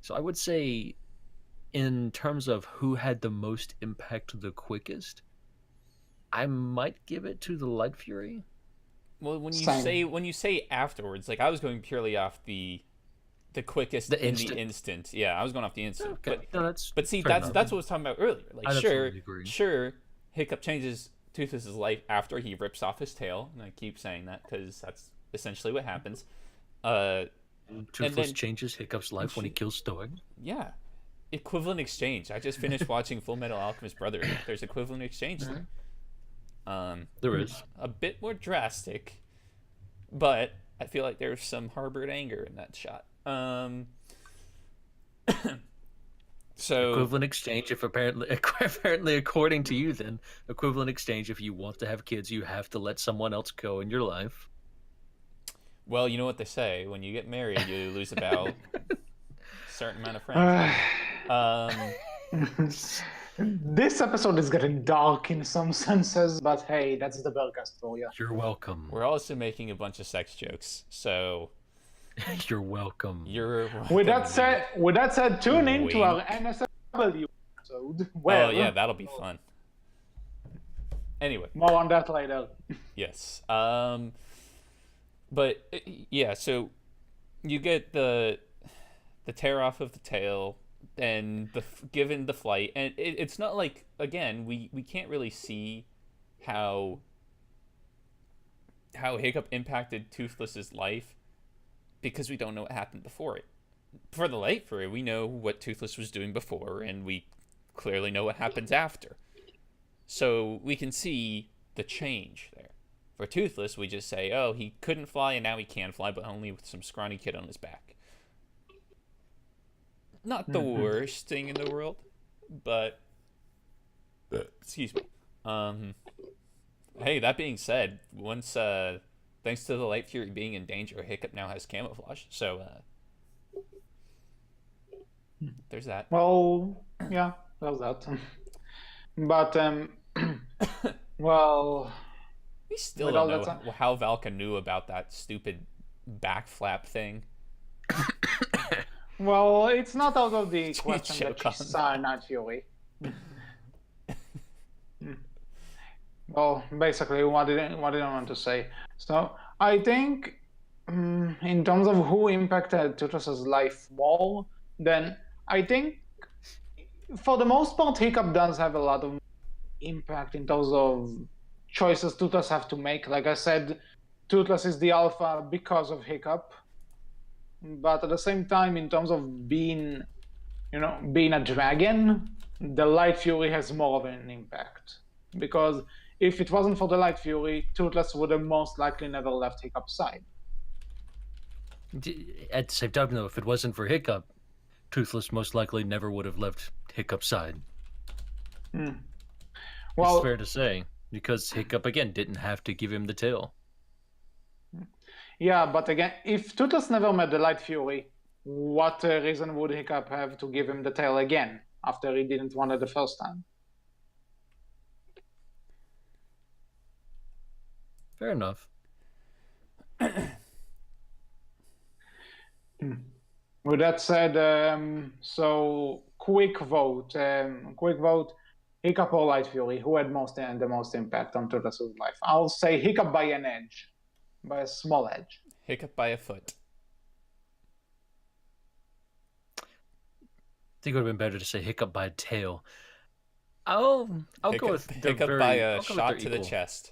So I would say, in terms of who had the most impact the quickest, I might give it to the Light Fury. Well, when you say afterwards, like I was going purely off the quickest the in the instant. Yeah, I was going off the instant. Okay. But see, that's what I was talking about earlier. Like sure, Hiccup changes Toothless's life after he rips off his tail, and I keep saying that because that's essentially what happens. Toothless changes Hiccup's life when he kills Stoic. Yeah, equivalent exchange. I just finished watching Full Metal Alchemist Brotherhood. There's equivalent exchange there. There is a bit more drastic, but I feel like there's some harbored anger in that shot. So equivalent exchange, if apparently according to you, then equivalent exchange, if you want to have kids, you have to let someone else go in your life. Well, you know what they say: when you get married, you lose about a certain amount of friends. This episode is getting dark in some senses, but hey, that's the Berkcast for you. You're welcome. We're also making a bunch of sex jokes, so you're welcome. You're welcome. With that said, tune in to our NSFW episode. Well, oh yeah, that'll be fun. Anyway, more on that later. Yes. But yeah, so you get the tear off of the tail. and given the flight, and it's not like, again, we can't really see how Hiccup impacted Toothless's life because we don't know what happened before it. For the Light Fury, we know what Toothless was doing before, and we clearly know what happens after. So we can see the change there. For Toothless, we just say, oh, he couldn't fly and now he can fly, but only with some scrawny kid on his back. Not the worst thing in the world, but excuse me. Hey, that being said, once thanks to the Light Fury being in danger, Hiccup now has camouflage. So there's that. Well, yeah, there's that. But well, we still don't know how Valka knew about that stupid back flap thing. Well, it's not out of the question that she saw Night Fury. Well, basically, what did I want to say? So, I think, in terms of who impacted Toothless's life more, then I think, for the most part, Hiccup does have a lot of impact in terms of choices Toothless have to make. Like I said, Toothless is the alpha because of Hiccup. But at the same time, in terms of being a dragon, the Light Fury has more of an impact. Because if it wasn't for the Light Fury, Toothless would have most likely never left Hiccup's side. At the same time, though, if it wasn't for Hiccup, Toothless most likely never would have left Hiccup's side. Well, it's fair to say, because Hiccup, again, didn't have to give him the tail. Yeah, but again, if Toothless never met the Light Fury, what reason would Hiccup have to give him the tail again after he didn't want it the first time? Fair enough. With that said, so quick vote. Hiccup or Light Fury, who had the most impact on Toothless's life? I'll say Hiccup by an edge. By a small edge. Hiccup by a foot. I think it would have been better to say Hiccup by a tail. I'll go with Hiccup by a shot to the chest.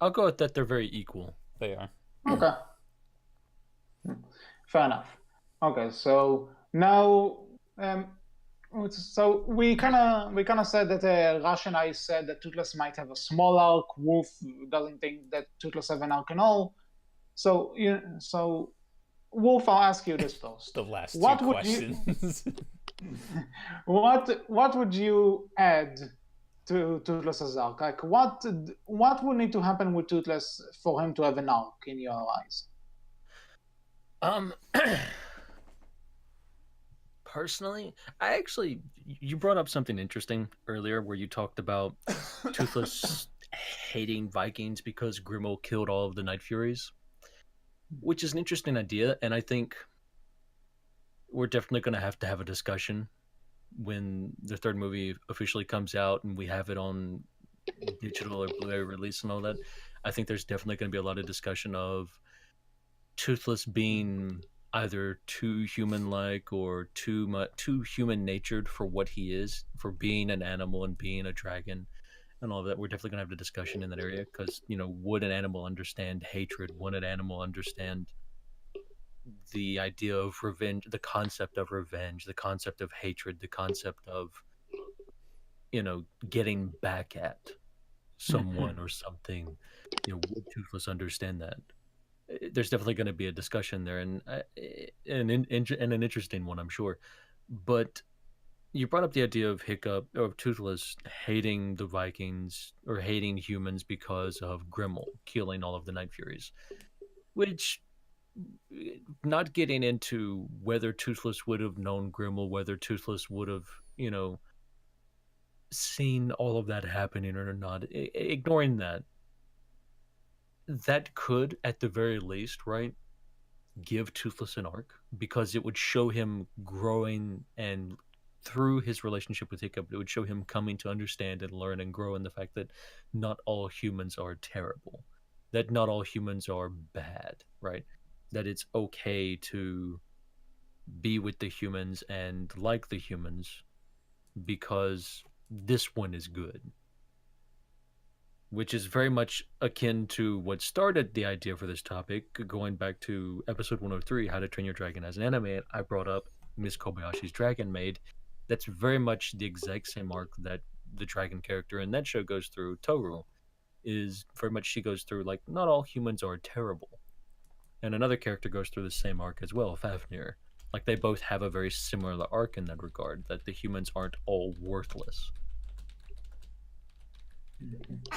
I'll go with that. They're very equal. They are. Okay. Fair enough. Okay, so now, so we kind of said that Rush and I said that Toothless might have a small arc. Wolf doesn't think that Toothless have an arc and all. So Wolf, I'll ask you this first. The last two questions. What would you add to Toothless's arc? Like, what would need to happen with Toothless for him to have an arc in your eyes? Personally, you brought up something interesting earlier where you talked about Toothless hating Vikings because Grimmel killed all of the Night Furies, which is an interesting idea, and I think we're definitely going to have a discussion when the third movie officially comes out and we have it on digital or Blu-ray release and all that. I think there's definitely going to be a lot of discussion of Toothless being either too human-like or too human-natured for what he is, for being an animal and being a dragon and all of that. We're definitely going to have a discussion in that area because, would an animal understand hatred? Would an animal understand the idea of revenge, the concept of revenge, the concept of hatred, the concept of, getting back at someone or something? Would Toothless understand that? There's definitely going to be a discussion there, and an interesting one, I'm sure. But you brought up the idea of Toothless hating the Vikings or hating humans because of Grimmel killing all of the Night Furies, which, not getting into whether Toothless would have known Grimmel, whether Toothless would have, seen all of that happening or not, ignoring that could, at the very least, right, give Toothless an arc, because it would show him growing, and through his relationship with Hiccup, it would show him coming to understand and learn and grow in the fact that not all humans are terrible, that not all humans are bad, right? That it's okay to be with the humans and like the humans because this one is good. Which is very much akin to what started the idea for this topic, going back to episode 103, How to Train Your Dragon as an Anime. I brought up Miss Kobayashi's Dragon Maid. That's very much the exact same arc that the dragon character in that show goes through. Toru is very much, she goes through, like, not all humans are terrible. And another character goes through the same arc as well, Fafnir. Like, they both have a very similar arc in that regard, that the humans aren't all worthless.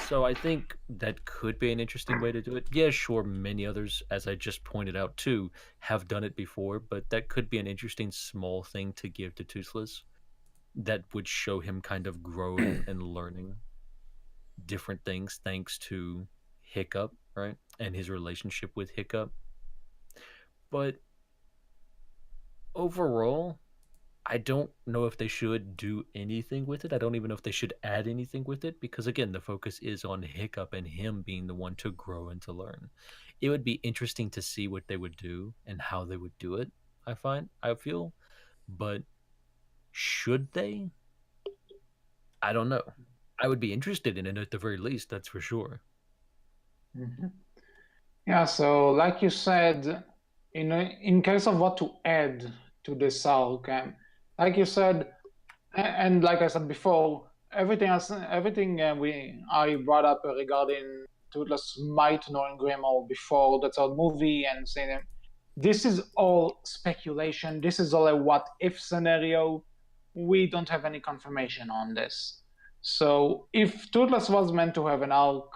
So I think that could be an interesting way to do it. Yeah, sure, many others, as I just pointed out too, have done it before, but that could be an interesting small thing to give to Toothless that would show him kind of growing and learning different things thanks to Hiccup, right? And his relationship with Hiccup. But overall, I don't know if they should do anything with it. I don't even know if they should add anything with it because, again, the focus is on Hiccup and him being the one to grow and to learn. It would be interesting to see what they would do and how they would do it, I feel. But should they? I don't know. I would be interested in it at the very least, that's for sure. Mm-hmm. Yeah, so like you said, in case of what to add to this arc, like you said, and like I said before, everything I brought up regarding Toothless might knowing Grimmel before the third movie and saying this is all speculation. This is all a what if scenario. We don't have any confirmation on this. So if Toothless was meant to have an arc,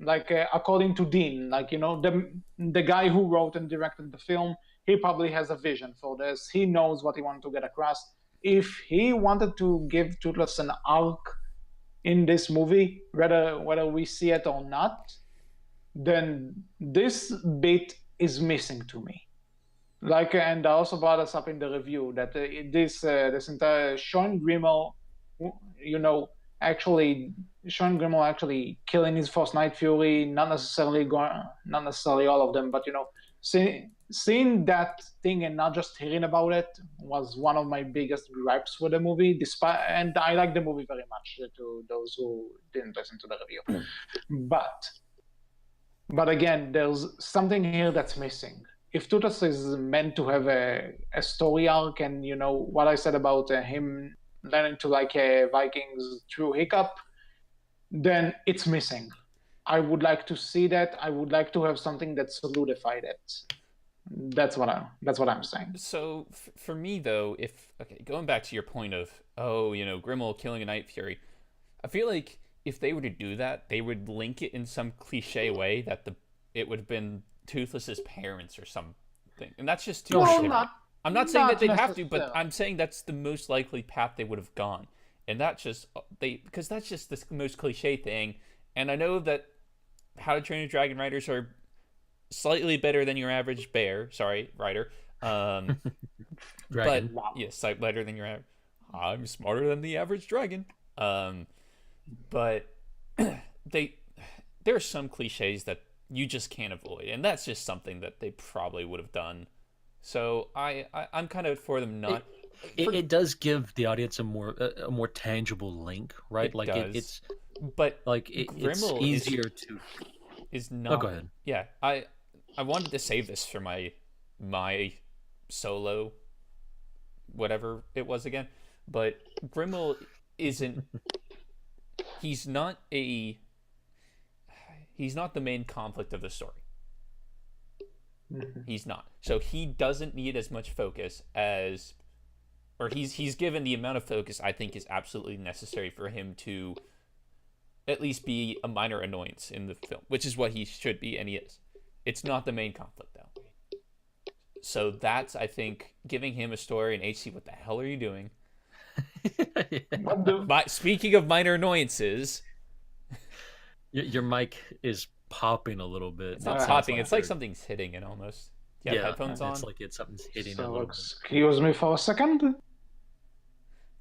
like according to Dean, like the guy who wrote and directed the film, he probably has a vision for this. He knows what he wanted to get across. If he wanted to give Toothless an arc in this movie, whether we see it or not, then this bit is missing to me. Like, and I also brought us up in the review that this entire Sean Grimmel, actually Sean Grimmel actually killing his first Night Fury, not necessarily all of them, but seeing that thing and not just hearing about it was one of my biggest gripes with the movie. And I like the movie very much, to those who didn't listen to the review. But again, there's something here that's missing. If Toothless is meant to have a story arc, and what I said about him learning to like Vikings through Hiccup, then it's missing. I would like to see that. I would like to have something that solidified it. That's what I'm saying. So for me though, going back to your point of Grimmel killing a Night Fury, I feel like if they were to do that, they would link it in some cliche way that it would have been Toothless's parents or something, and that's just too. I'm not saying that they'd have to, but I'm saying that's the most likely path they would have gone, and because that's just the most cliche thing. And I know that How to Train Your Dragon writers are slightly better than your average writer. But yes, slightly better than your average. I'm smarter than the average dragon. But there are some cliches that you just can't avoid, and that's just something that they probably would have done. So I'm kind of for them not. It does give the audience a more tangible link, right? It's easier to. Is not. Oh, go ahead. Yeah, I wanted to save this for my solo, whatever it was again, but Grimmel isn't. He's not the main conflict of the story. He's not. So he doesn't need as much focus or he's given the amount of focus I think is absolutely necessary for him to at least be a minor annoyance in the film, which is what he should be, and he is. It's not the main conflict though. So that's, I think, giving him a story. And HC, what the hell are you doing? Speaking of minor annoyances, your mic is popping a little bit. It's not popping. It's like something's hitting it almost. You have headphones on? It's like something's hitting a little bit. Excuse me for a second.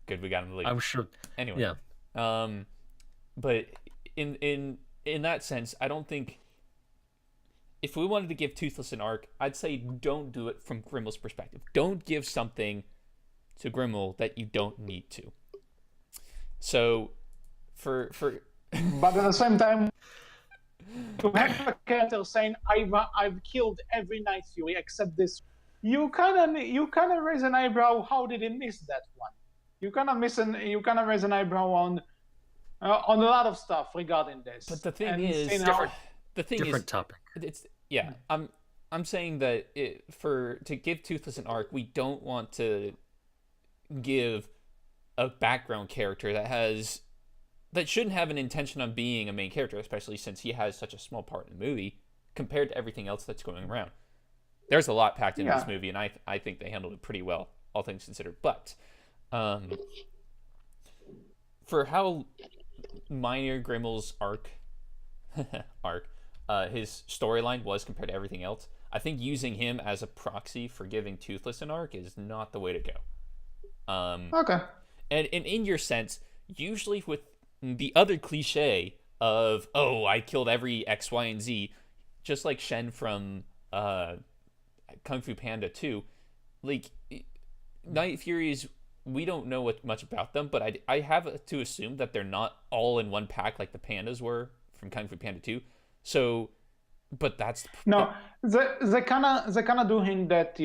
Good, we got him to leave. I'm sure. Anyway. Yeah. But in that sense, I don't think if we wanted to give Toothless an arc, I'd say don't do it from Grimmel's perspective. Don't give something to Grimmel that you don't need to. So, for but at the same time, to have a character saying I've killed every Night Fury except this, you kind of raise an eyebrow. How did he miss that one? You kind of raise an eyebrow on a lot of stuff regarding this. But the thing is, different topic. It's I'm saying that to give Toothless an arc, we don't want to give a background character that shouldn't have an intention on being a main character, especially since he has such a small part in the movie compared to everything else that's going around. There's a lot packed in this movie, and I think they handled it pretty well, all things considered. But for how minor Grimmel's arc, his storyline was compared to everything else, I think using him as a proxy for giving Toothless an arc is not the way to go. Okay. And in your sense, usually with the other cliche of, oh, I killed every X, Y, and Z, just like Shen from Kung Fu Panda 2, like, Night Furies, we don't know much about them, but I have to assume that they're not all in one pack like the pandas were from Kung Fu Panda 2. So, but that's... No, they kind of do hint that,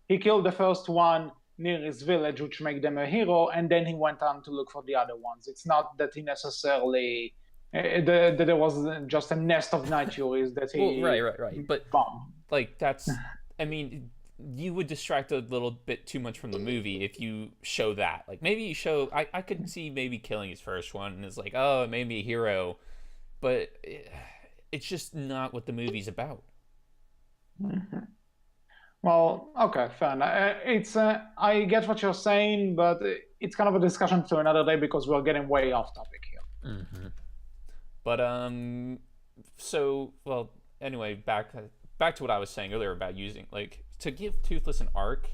he killed the first one near his village, which made them a hero, and then he went on to look for the other ones. It's not that he necessarily... that there was just a nest of Night Furies that he... Well, right. But, bombed. like, that's... I mean, you would distract a little bit too much from the movie if you show that. Like, maybe you show... I could see maybe killing his first one, and it's like, oh, it made me a hero. But it's just not what the movie's about. Mm-hmm. Well, okay, fair enough. I get what you're saying, but it's kind of a discussion to another day because we're getting way off topic here. Mm-hmm. But so, well, anyway, back to what I was saying earlier about using, like, to give Toothless an arc.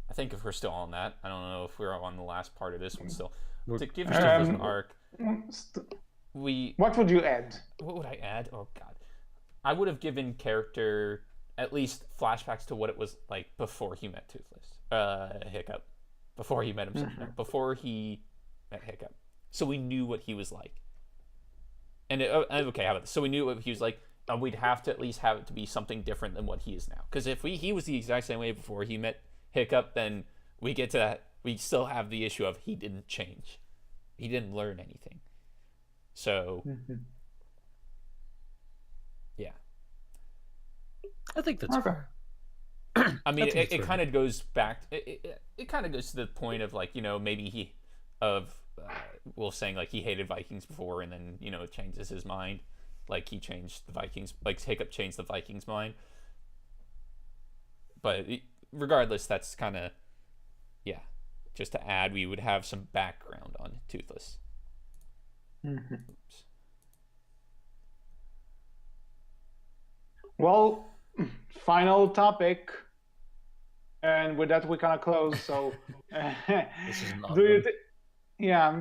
I think if we're still on that, I don't know if we're on the last part of this one still. To give Toothless an arc, what would you add? What would I add? Oh God, I would have given character at least flashbacks to what it was like before he met Toothless, Hiccup, before he met himself, before he met Hiccup, so we knew what he was like. And okay, how about this? So we knew what he was like. We'd have to at least have it to be something different than what he is now. Because if he was the exact same way before he met Hiccup, then we get to that. We still have the issue of he didn't change. He didn't learn anything. So, yeah. I think that's fair. I mean, it kind of goes back. It kind of goes to the point of, like, maybe Wolf saying, like, he hated Vikings before, and then, it changes his mind. Like, he changed the Vikings, like, Hiccup changed the Vikings' mind. But regardless, that's kind of, just to add, we would have some background on Toothless. Mm-hmm. Well, final topic, and with that we kind of close. So, this is not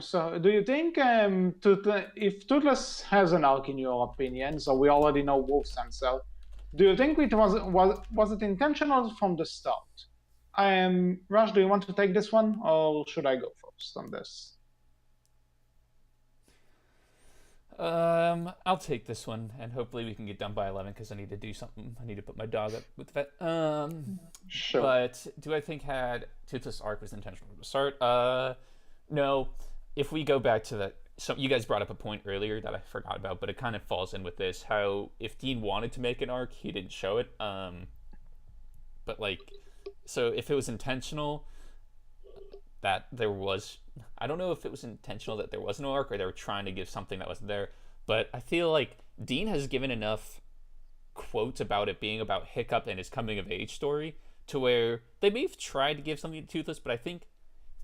So, do you think if Toothless has an arc, in your opinion? So we already know Wolf's answer. Do you think it was it intentional from the start? Rush, do you want to take this one, or should I go first on this? I'll take this one, and hopefully we can get done by 11 because I need to do something. I need to put my dog up with the vet. Sure. But do I think Toothless arc was intentional from the start? No. If we go back to that, so you guys brought up a point earlier that I forgot about, but it kind of falls in with this. How if Dean wanted to make an arc, he didn't show it. But like, so if it was intentional that there was, I don't know if it was intentional that there was no arc or they were trying to give something that wasn't there, but I feel like Dean has given enough quotes about it being about Hiccup and his coming of age story to where they may have tried to give something to Toothless, but I think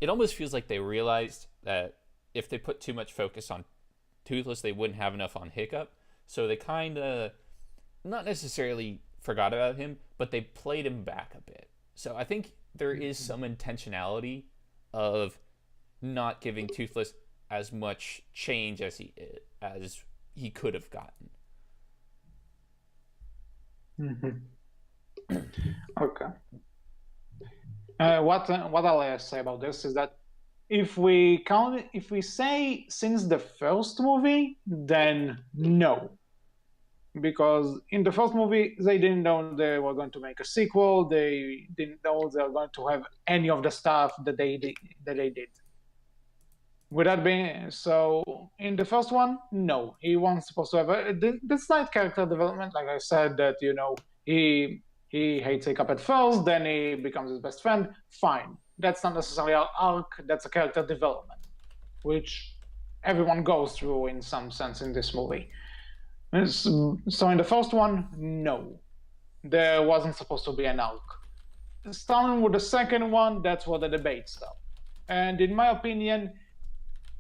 it almost feels like they realized that if they put too much focus on Toothless, they wouldn't have enough on Hiccup. So they kind of, not necessarily forgot about him, but they played him back a bit. So I think there is some intentionality of not giving Toothless as much change as he could have gotten. Okay. What I'll say about this is that if we say since the first movie, then no, because in the first movie they didn't know they were going to make a sequel. They didn't know they were going to have any of the stuff that they did. With that being so, in the first one, no, he wasn't supposed to have the slight character development. Like I said, that he hates Hiccup at first, then he becomes his best friend. Fine, that's not necessarily an arc. That's a character development, which everyone goes through in some sense in this movie. So in the first one, no, there wasn't supposed to be an arc. Starting with the second one, that's where the debate started. And in my opinion,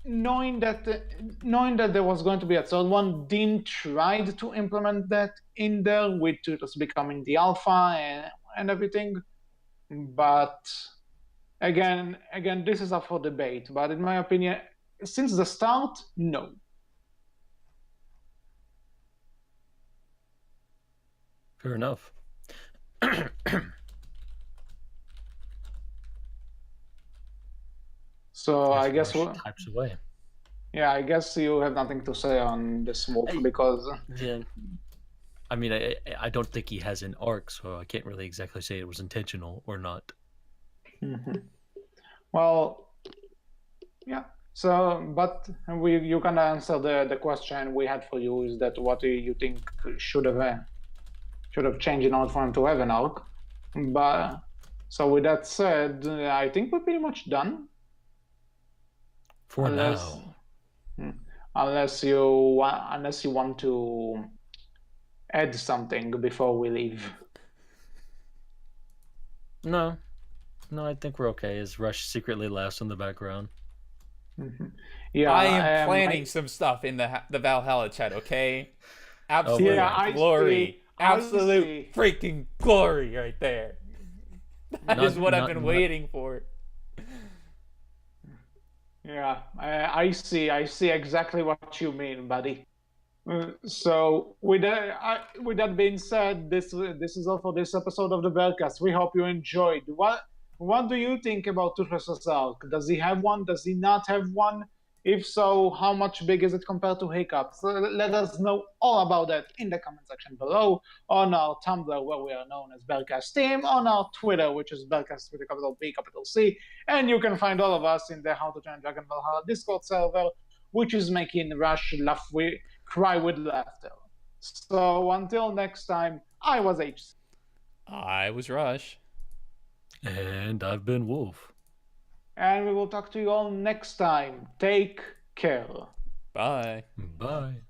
knowing that there was going to be a third one, Dean tried to implement that in there with Toothless becoming the alpha and everything. But again, this is up for debate. But in my opinion, since the start, no. Fair enough. So I guess types away. Yeah, I guess you have nothing to say on this Wolf because yeah. I mean, I don't think he has an arc, so I can't really exactly say it was intentional or not. Well, yeah. So, but you can answer the question we had for you is that what do you think should have changed in order for him to have an arc? But so with that said, I think we're pretty much done. For now. Unless you want to add something before we leave. No, I think we're okay. As Rush secretly laughs in the background. Yeah, I am planning some stuff in the Valhalla chat. Okay, absolute glory, absolute freaking glory, right there. That is what I've been waiting for. Yeah, I see exactly what you mean, buddy. So with that being said, this is all for this episode of the Berkcast. We hope you enjoyed. What do you think about Toothless' arc? Does he have one? Does he not have one? If so, how much big is it compared to Hiccup? So let us know all about that in the comment section below, on our Tumblr, where we are known as Berkcast Team, on our Twitter, which is Berkcast with a capital B, capital C, and you can find all of us in the How to Train Dragon Valhalla Discord server, which is making Rush cry with laughter. So until next time, I was H. I was Rush. And I've been Wolf. And we will talk to you all next time. Take care. Bye. Bye.